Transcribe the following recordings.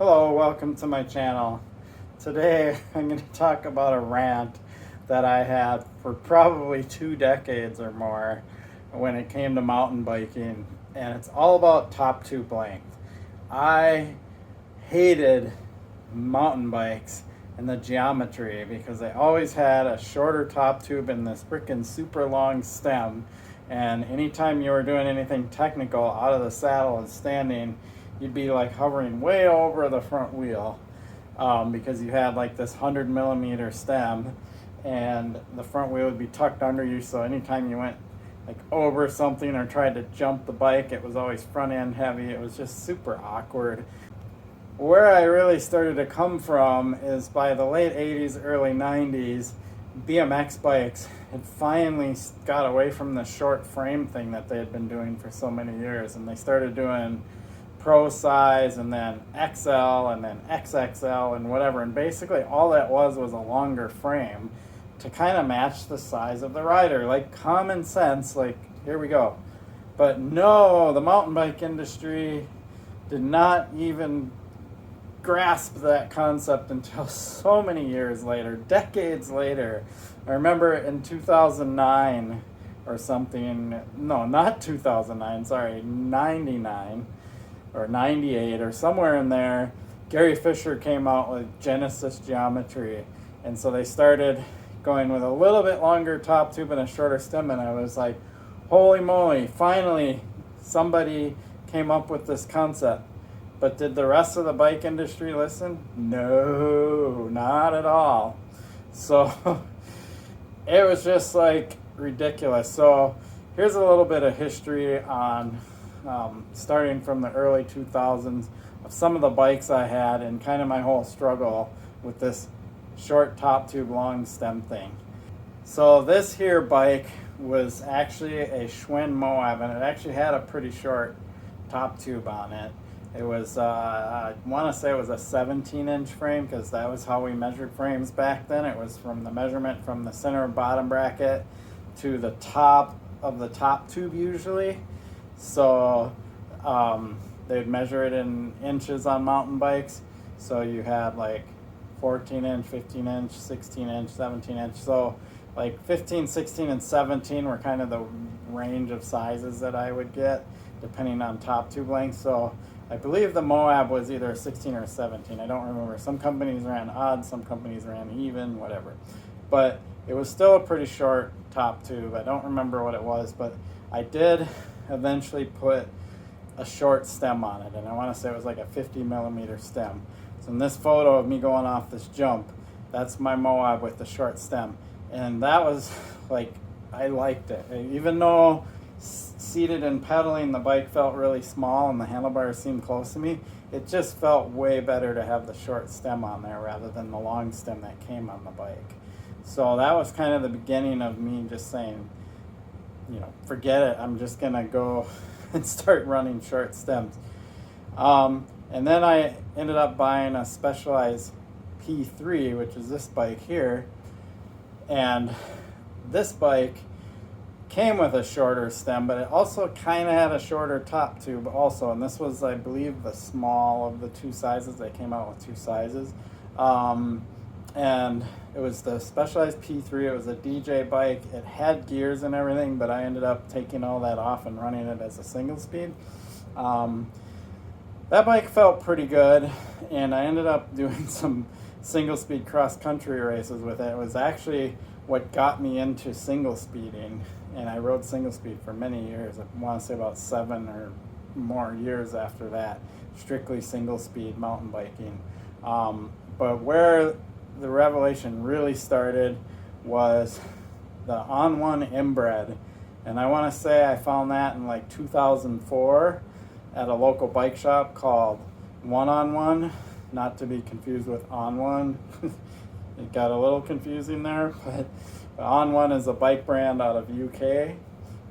Hello, welcome to my channel. Today I'm going to talk about a rant that I had for probably 2 decades or more when it came to mountain biking, and it's all about top tube length. I hated mountain bikes and the geometry because they always had a shorter top tube and this freaking super long stem, and anytime you were doing anything technical out of the saddle and standing, you'd be like hovering way over the front wheel because you had like this 100 millimeter stem and the front wheel would be tucked under you, so anytime you went like over something or tried to jump the bike, it was always front end heavy. It was just super awkward. Where I really started to come from is by the late 80s, early 90s, BMX bikes had finally got away from the short frame thing that they had been doing for so many years, and they started doing pro size and then XL and then XXL and whatever, and basically all that was a longer frame to kind of match the size of the rider. Like common sense, like here we go. But no, the mountain bike industry did not even grasp that concept until so many years later, decades later. I remember in 2009 or something, no, not 2009, sorry, 99 or 98 or somewhere in there, Gary Fisher came out with Genesis geometry, and so they started going with a little bit longer top tube and a shorter stem, and I was like, holy moly, finally somebody came up with this concept. But did the rest of the bike industry listen? No, not at all. So it was just like ridiculous. So here's a little bit of history on starting from the early 2000s of some of the bikes I had and kind of my whole struggle with this short top tube long stem thing. So this here bike was actually a Schwinn Moab, and it actually had a pretty short top tube on it. It was, I want to say it was a 17-inch frame because that was how we measured frames back then. It was from the measurement from the center of bottom bracket to the top of the top tube usually. So they'd measure it in inches on mountain bikes. So you had like 14-inch, 15-inch, 16-inch, 17-inch. So like 15, 16, and 17 were kind of the range of sizes that I would get depending on top tube length. So I believe the Moab was either a 16 or a 17. I don't remember. Some companies ran odd, some companies ran even, whatever. But it was still a pretty short top tube. I don't remember what it was, but I did eventually put a short stem on it, and I want to say it was like a 50 millimeter stem. So in this photo of me going off this jump, that's my Moab with the short stem, and that was like, I liked it. Even though seated and pedaling the bike felt really small and the handlebars seemed close to me, it just felt way better to have the short stem on there rather than the long stem that came on the bike. So that was kind of the beginning of me just saying, you know, forget it, I'm just gonna go and start running short stems. And then I ended up buying a Specialized P3, which is this bike here, and this bike came with a shorter stem, but it also kind of had a shorter top tube also, and this was, I believe, the small of the two sizes. They came out with two sizes. And it was the Specialized P3. It was a DJ bike. It had gears and everything, but I ended up taking all that off and running it as a single speed. That bike felt pretty good, and I ended up doing some single speed cross country races with it. It was actually what got me into single speeding, and I rode single speed for many years. I want to say about 7 or more years after that, strictly single speed mountain biking. But where the revelation really started was the On One inbred, and I want to say I found that in like 2004 at a local bike shop called One on One, not to be confused with On One. It got a little confusing there, but On One is a bike brand out of UK,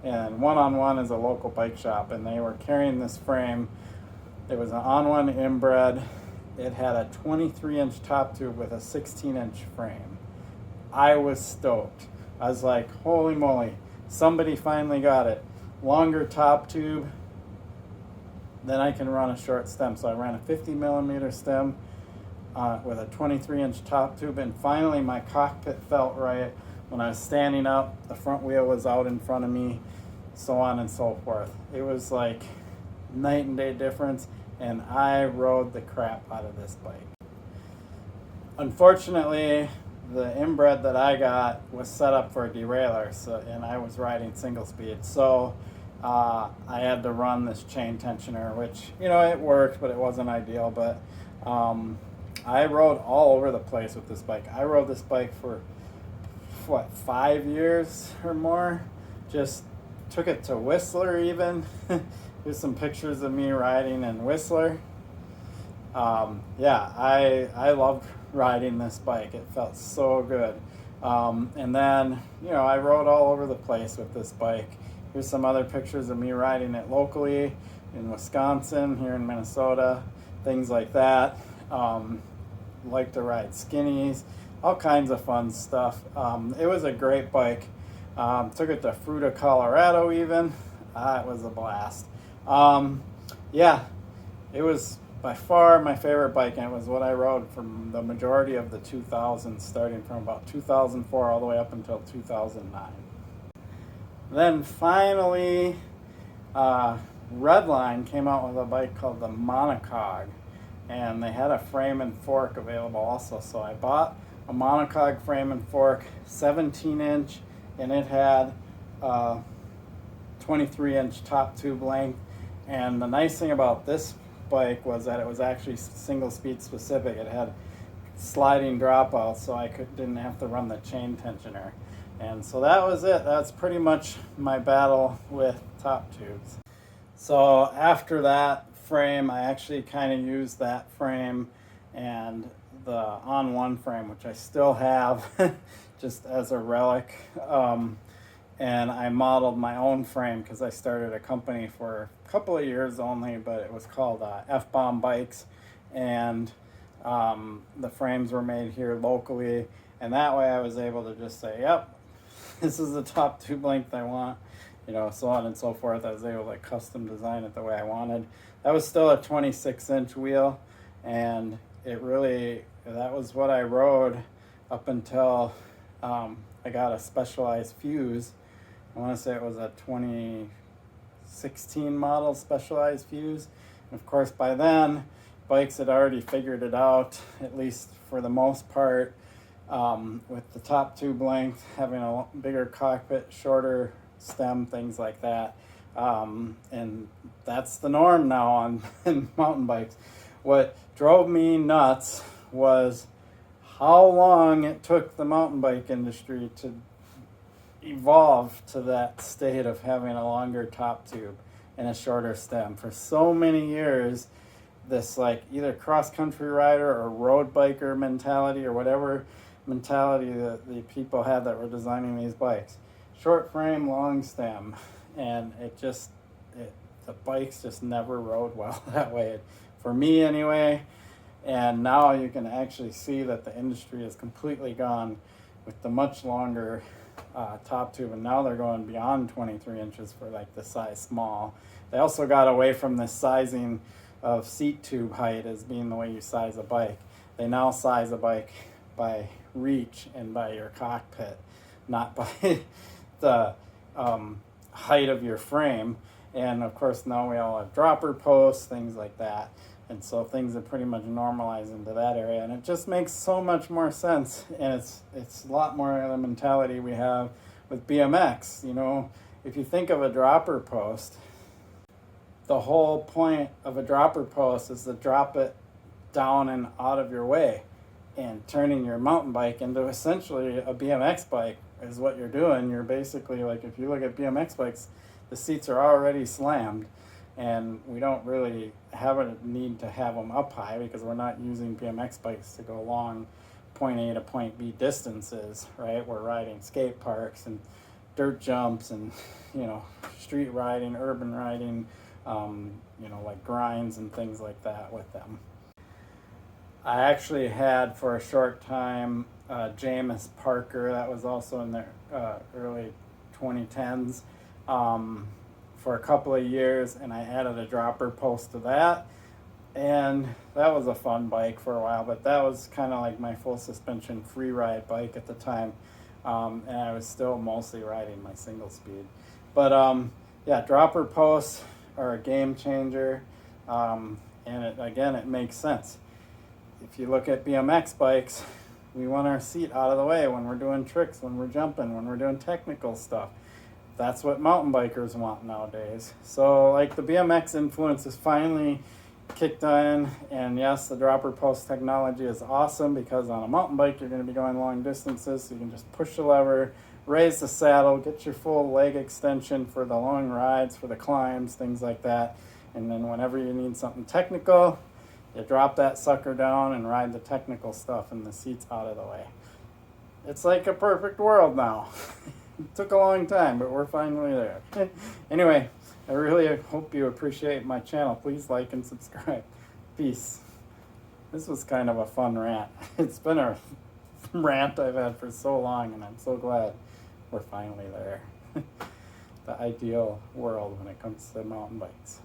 and One on One is a local bike shop, and they were carrying this frame. It was an On One inbred. It had a 23-inch top tube with a 16-inch frame. I was stoked. I was like, holy moly, somebody finally got it. Longer top tube, then I can run a short stem. So I ran a 50 millimeter stem with a 23-inch top tube, and finally my cockpit felt right. When I was standing up, the front wheel was out in front of me, so on and so forth. It was like night and day difference, and I rode the crap out of this bike. Unfortunately, the inbred that I got was set up for a derailleur, and I was riding single speed, so I had to run this chain tensioner, which, you know, it worked, but it wasn't ideal. But I rode all over the place with this bike. I rode this bike for, what, 5 years or more. Just took it to Whistler even. Here's some pictures of me riding in Whistler. Yeah, I loved riding this bike. It felt so good. And then, you know, I rode all over the place with this bike. Here's some other pictures of me riding it locally in Wisconsin, here in Minnesota, things like that. Like to ride skinnies, all kinds of fun stuff. It was a great bike. Took it to Fruita, Colorado even. It was a blast. Yeah, it was by far my favorite bike, and it was what I rode from the majority of the 2000s, starting from about 2004 all the way up until 2009. Then finally, Redline came out with a bike called the Monocog, and they had a frame and fork available also. So I bought a Monocog frame and fork, 17-inch, and it had 23-inch top tube length. And the nice thing about this bike was that it was actually single speed specific. It had sliding dropouts, so I didn't have to run the chain tensioner. And so that was it. That's pretty much my battle with top tubes. So after that frame, I actually kind of used that frame and the On-One frame, which I still have just as a relic. And I modeled my own frame because I started a company for a couple of years only, but it was called FBomb Bikes. And the frames were made here locally. And that way I was able to just say, yep, this is the top tube length I want, you know, so on and so forth. I was able to custom design it the way I wanted. That was still a 26-inch wheel, and it really, that was what I rode up until I got a Specialized fuse. I want to say it was a 2016 model Specialized fuse. And of course, by then, bikes had already figured it out, at least for the most part. With the top tube length, having a bigger cockpit, shorter stem, things like that. And that's the norm now on mountain bikes. What drove me nuts was how long it took the mountain bike industry to evolve to that state of having a longer top tube and a shorter stem. For so many years, this like either cross-country rider or road biker mentality or whatever mentality that the people had that were designing these bikes. Short frame, long stem, and the bikes just never rode well that way, for me anyway. And now you can actually see that the industry is completely gone with the much longer top tube, and now they're going beyond 23 inches for like the size small. They also got away from this sizing of seat tube height as being the way you size a bike. They now size a bike by reach and by your cockpit, not by the height of your frame. And of course now we all have dropper posts, things like that, and so things are pretty much normalized into that area, and it just makes so much more sense. And it's a lot more of the mentality we have with BMX. You know, if you think of a dropper post, the whole point of a dropper post is to drop it down and out of your way. And turning your mountain bike into essentially a BMX bike is what you're doing. You're basically, like, if you look at BMX bikes, the seats are already slammed, and we don't really have a need to have them up high because we're not using BMX bikes to go long point A to point B distances, right? We're riding skate parks and dirt jumps and, you know, street riding, urban riding, you know, like grinds and things like that with them. I actually had for a short time Jameis Parker. That was also in the early 2010s. for a couple of years, and I added a dropper post to that. And that was a fun bike for a while, but that was kind of like my full suspension free ride bike at the time. And I was still mostly riding my single speed. But yeah, dropper posts are a game changer. And it makes sense. If you look at BMX bikes, we want our seat out of the way when we're doing tricks, when we're jumping, when we're doing technical stuff. That's what mountain bikers want nowadays. So like the BMX influence is finally kicked in, and yes, the dropper post technology is awesome because on a mountain bike you're going to be going long distances, so you can just push the lever, raise the saddle, get your full leg extension for the long rides, for the climbs, things like that. And then whenever you need something technical, you drop that sucker down and ride the technical stuff, and the seat's out of the way. It's like a perfect world now. It took a long time, but we're finally there. Anyway, I really hope you appreciate my channel. Please like and subscribe. Peace. This was kind of a fun rant. It's been a rant I've had for so long, and I'm so glad we're finally there. The ideal world when it comes to mountain bikes.